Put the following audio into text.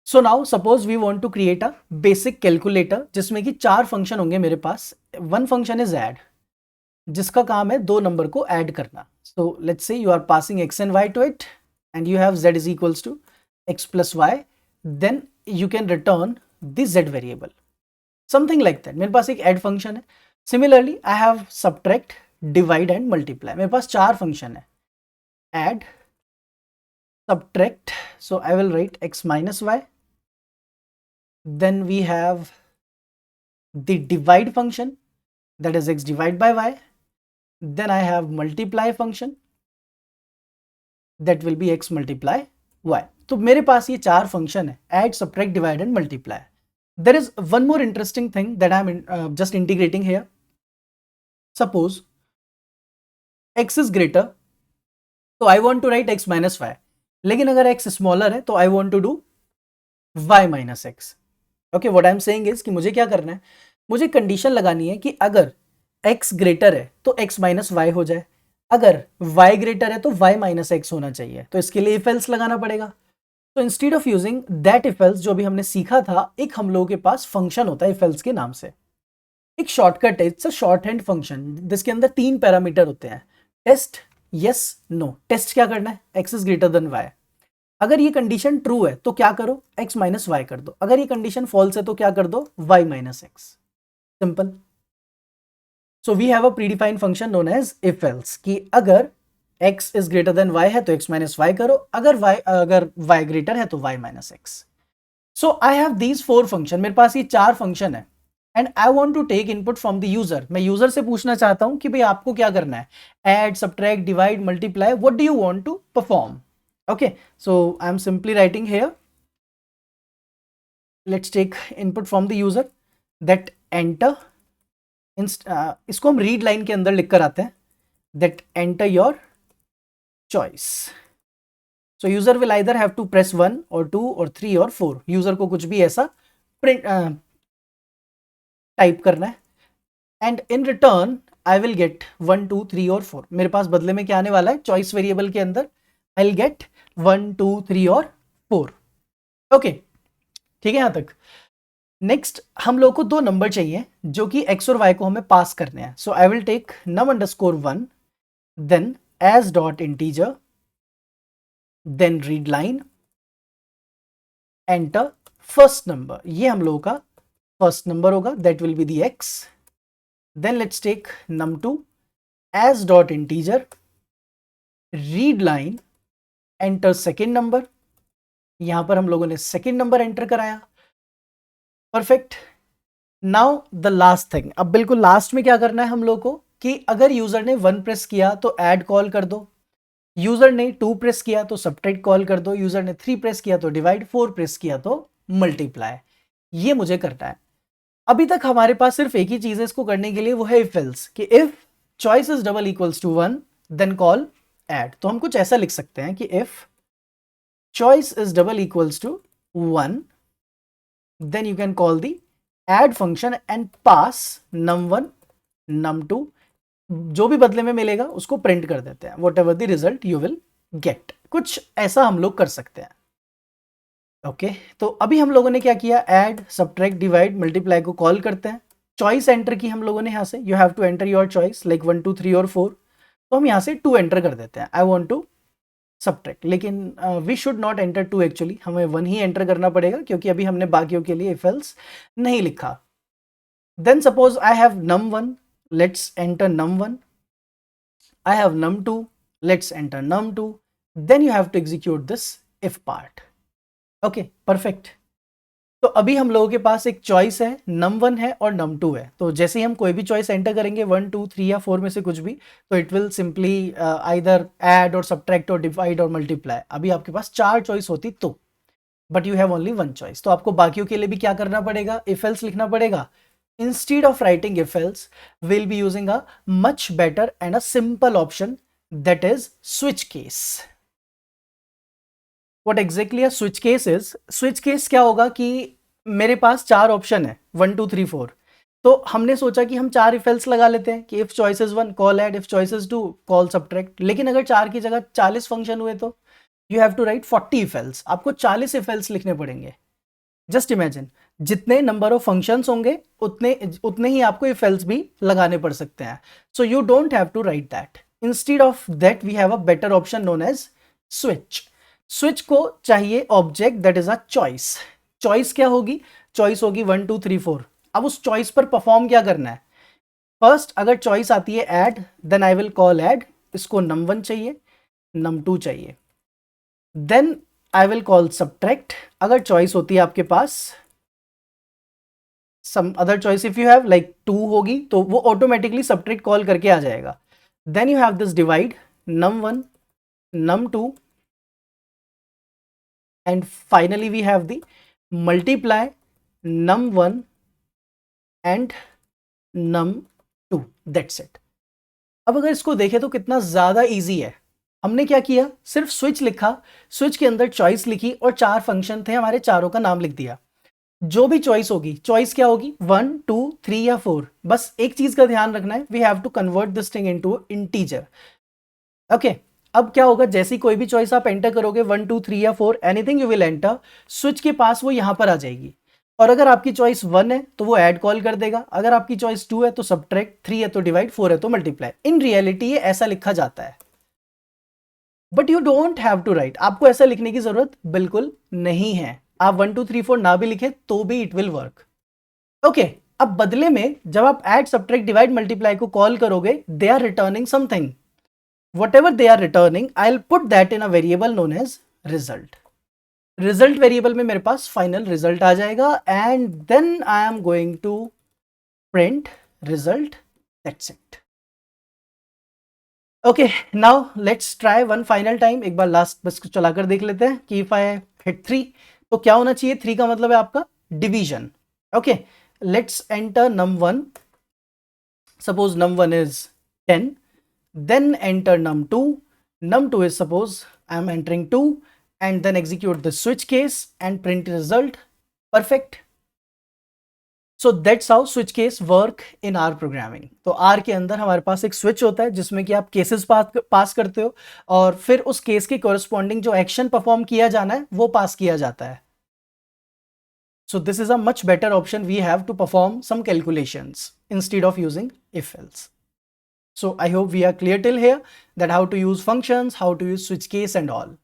So now suppose we want to create a basic calculator जिसमें कि 4 function होंगे मेरे पास. वन फंक्शन इज ऐड, जिसका काम है दो नंबर को ऐड करना. So let's say you are passing x and y to it and you have z is equals to x plus y, then you can return this z variable, something like that. मेरे पास एक add function है. Similarly I have subtract, divide and multiply. मेरे पास 4 function है. Add, subtract, so I will write x minus y. Then we have the divide function, that is x divide by y. Then I have multiply function, that will be x multiply y. तो मेरे पास ये 4 function है, add, subtract, divide and multiply. There is one more interesting thing that I am just integrating here. Suppose x is greater, तो I want to write x minus y. लेकिन अगर x smaller है तो I want to do y minus x. Okay, what I am saying is कि मुझे क्या करना है, मुझे कंडीशन लगानी है कि अगर x ग्रेटर है तो x माइनस वाई हो जाए, अगर y ग्रेटर है तो y माइनस एक्स होना चाहिए. तो इसके लिए इफ एल्स लगाना पड़ेगा. तो instead of using that if else जो भी हमने सीखा था, एक हम लोगों के पास फंक्शन होता है इफ एल्स के नाम से. एक शॉर्टकट है, it's a short hand function जिसके अंदर 3 पैरामीटर होते हैं. Test, yes, no. टेस्ट क्या करना है, x is greater than y. अगर ये कंडीशन ट्रू है तो क्या करो, x माइनस वाई कर दो. अगर ये कंडीशन फॉल्स है तो क्या कर दो, y minus x. Simple. So we have a predefined function known as if else कि अगर x is greater than y है तो x माइनस वाई करो, अगर y ग्रेटर है तो y minus x. So I have these 4 function. मेरे पास ये 4 फंक्शन है and I want to take input from the user. मैं यूजर से पूछना चाहता हूं कि भाई आपको क्या करना है, add, subtract, divide, multiply, what do you want to perform. Okay, so I'm simply writing here, let's take input from the user, that enter, इसको हम रीड लाइन के अंदर लिख कर आते हैं, that enter your choice. So user will either have to press 1 or 2 or 3 or 4. User को कुछ भी ऐसा प्रिंट टाइप करना है and in return I will get 1 2 3 और 4. मेरे पास बदले में क्या आने वाला है, चॉइस वेरिएबल के अंदर आई विल गेट 1 2 3 और 4. ओके, ठीक है यहां तक. नेक्स्ट हम लोग को 2 नंबर चाहिए जो कि x और y को हमें पास करने हैं. So I will take num underscore 1, then as dot integer, then read line, enter first number. ये हम लोगों का फर्स्ट नंबर होगा, that will be the x. Then let's take num2 as dot integer, read line, enter second number. यहां पर हम लोगों ने सेकेंड नंबर एंटर कराया. Perfect. Now the last thing, अब बिल्कुल लास्ट में क्या करना है हम लोग को कि अगर यूजर ने 1 प्रेस किया तो ऐड कॉल कर दो, यूजर ने 2 प्रेस किया तो सब्ट्रैक्ट कॉल कर दो, यूजर ने 3 प्रेस किया तो डिवाइड, 4 प्रेस किया तो मल्टीप्लाई. ये मुझे करना है. अभी तक हमारे पास सिर्फ एक ही चीज है इसको करने के लिए, वो है इफ एल्स, कि if choice is double equals to 1 then call add. तो हम कुछ ऐसा लिख सकते हैं कि if choice is double equals to 1, then you can call the add function and pass num1 num2, जो भी बदले में मिलेगा उसको प्रिंट कर देते हैं, whatever the result you will get. कुछ ऐसा हम लोग कर सकते हैं. ओके, तो अभी हम लोगों ने क्या किया, ऐड, सब्ट्रैक्ट, डिवाइड, मल्टीप्लाई को कॉल करते हैं. चॉइस एंटर की हम लोगों ने यहाँ से, you have to enter your choice like 1 2 3 और 4. तो हम यहाँ से 2 एंटर कर देते हैं, आई वॉन्ट टू सब्ट्रैक्ट. लेकिन we should not enter 2, actually हमें 1 ही एंटर करना पड़ेगा क्योंकि अभी हमने बाकियों के लिए इफ एल्स नहीं लिखा. Then suppose I have num1, let's enter num1. I have num2, let's enter num2. Then you have to execute this if part. Okay, perfect. तो अभी हम लोगों के पास एक चॉइस है, num1 है और num2 है. तो जैसे ही हम कोई भी चॉइस एंटर करेंगे 1 2 3 या 4 में से कुछ भी, तो it will simply either add और सब्ट्रैक्ट और डिवाइड और मल्टीप्लाई. अभी आपके पास 4 चॉइस होती तो, but you have only 1 choice. तो आपको बाकियों के लिए भी क्या करना पड़ेगा, इफ एल्स लिखना पड़ेगा. Instead of writing if else, will be using a much better and a simple option, that is switch case. What exactly a switch case is? Switch case क्या होगा कि मेरे पास 4 ऑप्शन है 1 2 3 4. तो हमने सोचा कि हम 4 इफ एल्स लगा लेते हैं कि if choice is 1 call add, if choice is 2 call subtract. लेकिन अगर 4 की जगह 40 फंक्शन हुए तो you have to write 40 if else. आपको 40 इफ एल्स लिखने पड़ेंगे. जस्ट इमेजिन जितने नंबर ऑफ फंक्शंस होंगे उतने उतने ही आपको इफ एल्स भी लगाने पड़ सकते हैं. So you don't have to write that. Instead of that we have a better option known as switch. Switch को चाहिए object that is a choice. Choice क्या होगी? चॉइस होगी 1 2 3 4. अब उस चॉइस पर परफॉर्म क्या करना है? फर्स्ट अगर चॉइस आती है add, then I will call add. इसको num1 चाहिए, num2 चाहिए. Then I will call subtract. अगर चॉइस होती है आपके पास some other choice if you have like 2 होगी तो वो ऑटोमेटिकली सब्ट्रैक्ट कॉल करके आ जाएगा. Then you have this divide num1 num2 and finally we have the multiply num1 and num2. that's it. अब अगर इसको देखें तो कितना ज्यादा इजी है. हमने क्या किया? सिर्फ स्विच लिखा, स्विच के अंदर चॉइस लिखी और 4 फंक्शन थे, हमारे चारों का नाम लिख दिया. जो भी चॉइस होगी, चॉइस क्या होगी 1 2 3 या 4. बस एक चीज का ध्यान रखना है, we have to convert this thing into integer. Okay. अब क्या होगा? जैसी कोई भी चॉइस आप एंटर करोगे 1 2 3 या 4 anything you will enter, switch के पास वो यहां पर आ जाएगी. और अगर आपकी चॉइस 1 है तो वो ऐड कॉल कर देगा, अगर आपकी चॉइस 2 है तो सब्ट्रैक्ट, 3 है तो डिवाइड, 4 है तो मल्टीप्लाई. इन रियलिटी ये ऐसा लिखा जाता है, but you don't have to write. आपको ऐसा लिखने की जरूरत बिल्कुल नहीं है. आप 1 2 3 4 ना भी लिखे तो भी इट विल वर्क. ओके. अब बदले में जब आप ऐड सब्ट्रैक्ट डिवाइड मल्टीप्लाई को कॉल करोगे, they are returning something. whatever they are returning, I'll put that in a variable known as result. result variable में मेरे पास final result आ जाएगा and then I am going to print result. that's it. okay, now let's try one final time. एक बार last बस चला कर देख लेते हैं कि if I hit 3 तो क्या होना चाहिए? 3 का मतलब है आपका division. okay, let's enter num1. suppose num1 is 10. then enter num2. num2 is suppose I am entering 2 and then execute the switch case and print result. perfect. so that's how switch case work in R programming. तो R के अंदर हमारे पास एक switch होता है जिसमें कि आप cases पास करते हो और फिर उस केस के corresponding जो action परफॉर्म किया जाना है वो पास किया जाता है. so this is a much better option. we have to perform some calculations instead of using if else. So I hope we are clear till here that how to use functions, how to use switch case and all.